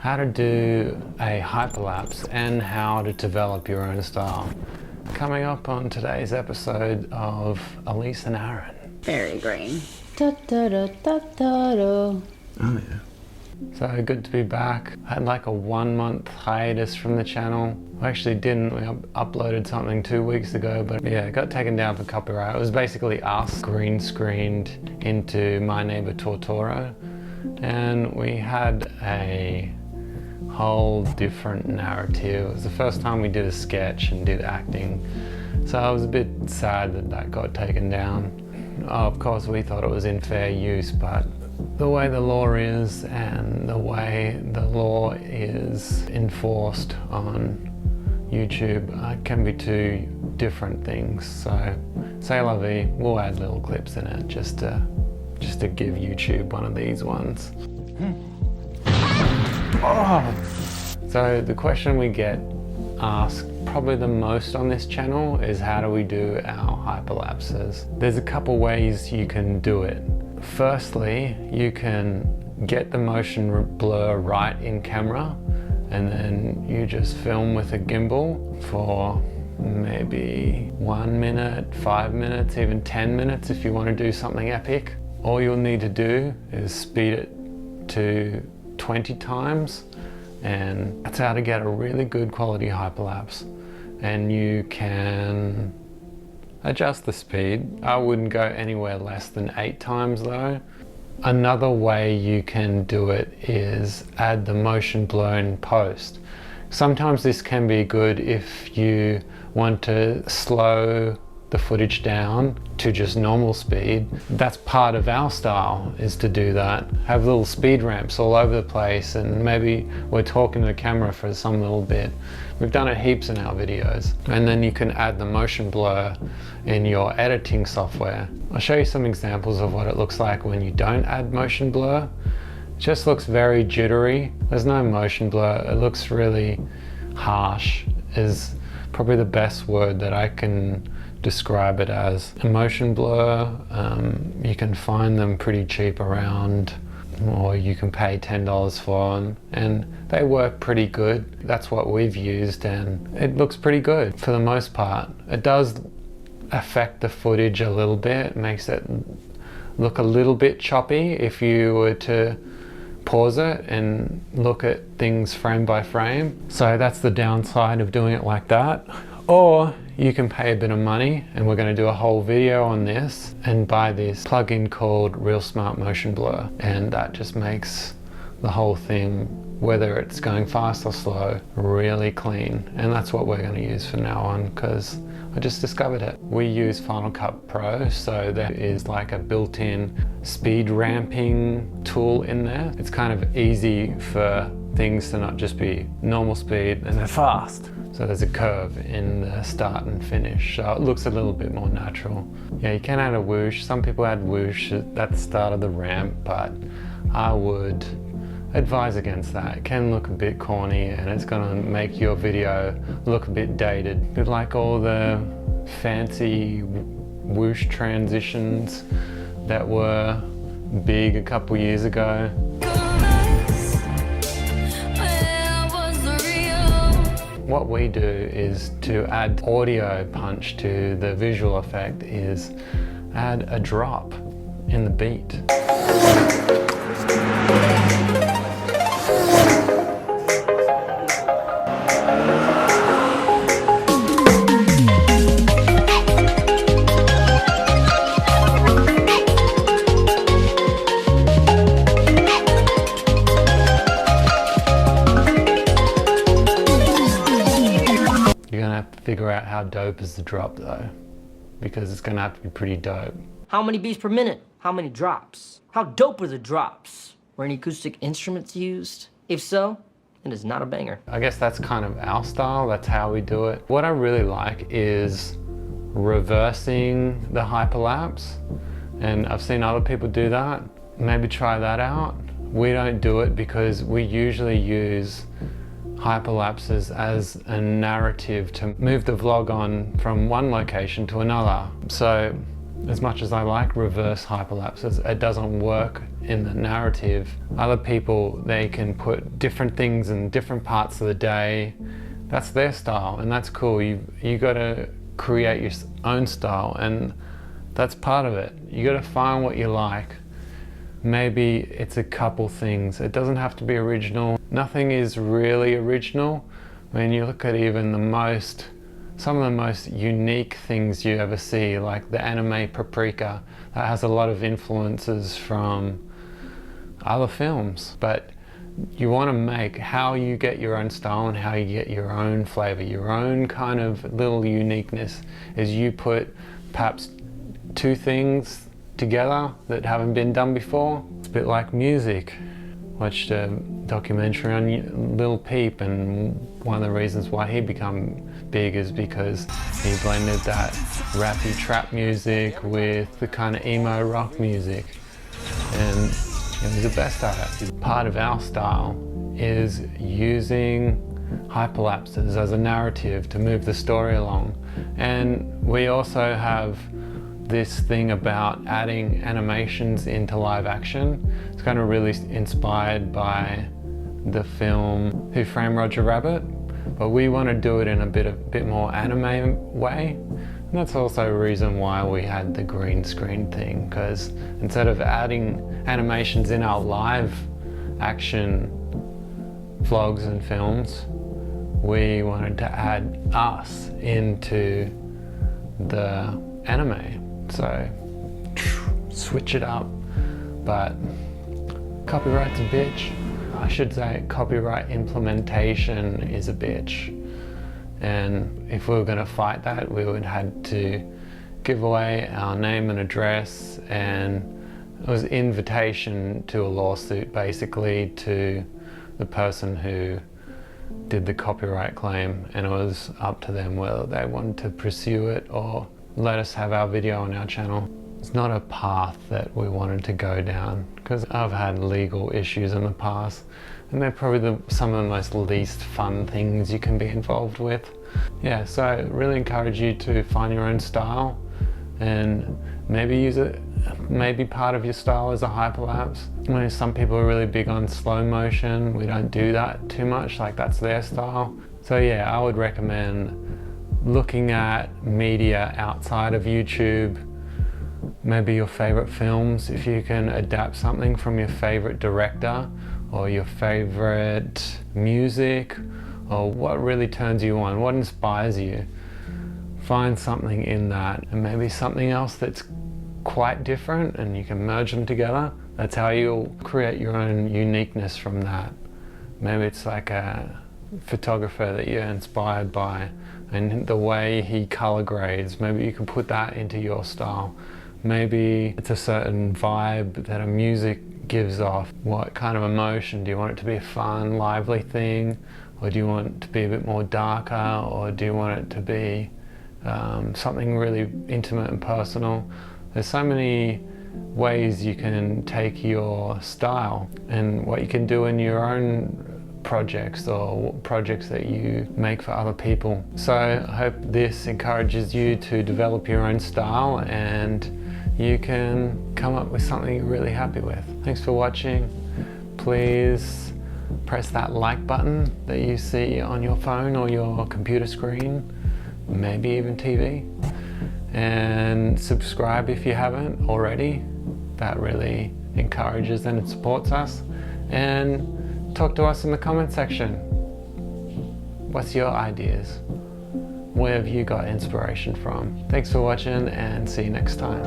How to do a hyperlapse and how to develop your own style. Coming up on today's episode of Elise and Aaron. Very green. Da, da, da, da, da, da. Oh yeah. So good to be back. I had like a 1 month hiatus from the channel. I actually didn't. We uploaded something 2 weeks ago, but yeah, it got taken down for copyright. It was basically us green screened into My Neighbor Totoro, and we had a whole different narrative. It was the first time we did a sketch and did acting, so I was a bit sad that that got taken down. Of course we thought it was in fair use, but the way the law is and the way the law is enforced on YouTube can be two different things. So c'est la vie, we'll add little clips in it just to give YouTube one of these ones. Oh. So the question we get asked probably the most on this channel is, how do we do our hyperlapses? There's a couple ways you can do it. Firstly, you can get the motion blur right in camera, and then you just film with a gimbal for maybe 1 minute, 5 minutes, even 10 minutes if you want to do something epic. All you'll need to do is speed it to 20 times, and that's how to get a really good quality hyperlapse. And you can adjust the speed. I wouldn't go anywhere less than 8 times though. Another way you can do it is add the motion blur in post. Sometimes this can be good if you want to slow the footage down to just normal speed. That's part of our style, is to do that. Have little speed ramps all over the place, and maybe we're talking to the camera for some little bit. We've done it heaps in our videos. And then you can add the motion blur in your editing software. I'll show you some examples of what it looks like when you don't add motion blur. It just looks very jittery. There's no motion blur. It looks really harsh, is probably the best word that I can describe it as. A motion blur, you can find them pretty cheap around, or you can pay $10 for them, and they work pretty good. That's what we've used, and it looks pretty good for the most part. It does affect the footage a little bit. It makes it look a little bit choppy if you were to pause it and look at things frame by frame. So that's the downside of doing it like that. Or you can pay a bit of money, and we're going to do a whole video on this, and buy this plugin called Real Smart Motion Blur, and that just makes the whole thing, whether it's going fast or slow, really clean. And that's what we're going to use from now on, because I just discovered it. We use Final Cut Pro, so there is like a built-in speed ramping tool in there. It's kind of easy for things to not just be normal speed and then fast. So there's a curve in the start and finish, so it looks a little bit more natural. Yeah, you can add a whoosh. Some people add whoosh at the start of the ramp, but I would advise against that. It can look a bit corny, and it's gonna make your video look a bit dated. But like all the fancy whoosh transitions that were big a couple years ago. What we do is, to add audio punch to the visual effect, is add a drop in the beat. Figure out how dope is the drop though, because it's gonna have to be pretty dope. How many beats per minute? How many drops? How dope are the drops? Were any acoustic instruments used? If so, it is not a banger. I guess that's kind of our style, that's how we do it. What I really like is reversing the hyperlapse, and I've seen other people do that. Maybe try that out. We don't do it because we usually use hyperlapses as a narrative to move the vlog on from one location to another. So as much as I like reverse hyperlapses, it doesn't work in the narrative. Other people, they can put different things in different parts of the day. That's their style, and that's cool. You gotta create your own style, and that's part of it. You gotta find what you like. Maybe it's a couple things. It doesn't have to be original. Nothing is really original. When you look at even some of the most unique things you ever see, like the anime Paprika, that has a lot of influences from other films. But you want to make how you get your own style and how you get your own flavor, your own kind of little uniqueness, is you put perhaps two things together that haven't been done before. It's a bit like music. Watched a documentary on Lil Peep, and one of the reasons why he became big is because he blended that rappy trap music with the kind of emo rock music, and he's the best at it. Part of our style is using hyperlapses as a narrative to move the story along, and we also have this thing about adding animations into live action. It's kind of really inspired by the film Who Framed Roger Rabbit, but we want to do it in a bit more anime way. And that's also a reason why we had the green screen thing, because instead of adding animations in our live action vlogs and films, we wanted to add us into the anime. So switch it up, but copyright's a bitch. I should say copyright implementation is a bitch. And if we were going to fight that, we would have to give away our name and address, and it was invitation to a lawsuit basically to the person who did the copyright claim, and it was up to them whether they wanted to pursue it or let us have our video on our channel. It's not a path that we wanted to go down, because I've had legal issues in the past, and they're probably some of the most least fun things you can be involved with. Yeah, so I really encourage you to find your own style, and maybe use it, maybe part of your style is a hyperlapse. I mean, some people are really big on slow motion. We don't do that too much, like that's their style. So yeah, I would recommend looking at media outside of YouTube, maybe your favorite films, if you can adapt something from your favorite director or your favorite music, or what really turns you on, what inspires you. Find something in that, and maybe something else that's quite different, and you can merge them together. That's how you'll create your own uniqueness from that. Maybe it's like a photographer that you're inspired by, and the way he color grades, maybe you can put that into your style. Maybe it's a certain vibe that a music gives off. What kind of emotion? Do you want it to be a fun, lively thing? Or do you want it to be a bit more darker? Or do you want it to be something really intimate and personal? There's so many ways you can take your style and what you can do in your own projects or projects that you make for other people. So I hope this encourages you to develop your own style, and you can come up with something you're really happy with. Thanks for watching. Please press that like button that you see on your phone or your computer screen, maybe even TV, and subscribe if you haven't already. That really encourages and supports us. And talk to us in the comment section. What's your ideas? Where have you got inspiration from? Thanks for watching, and see you next time.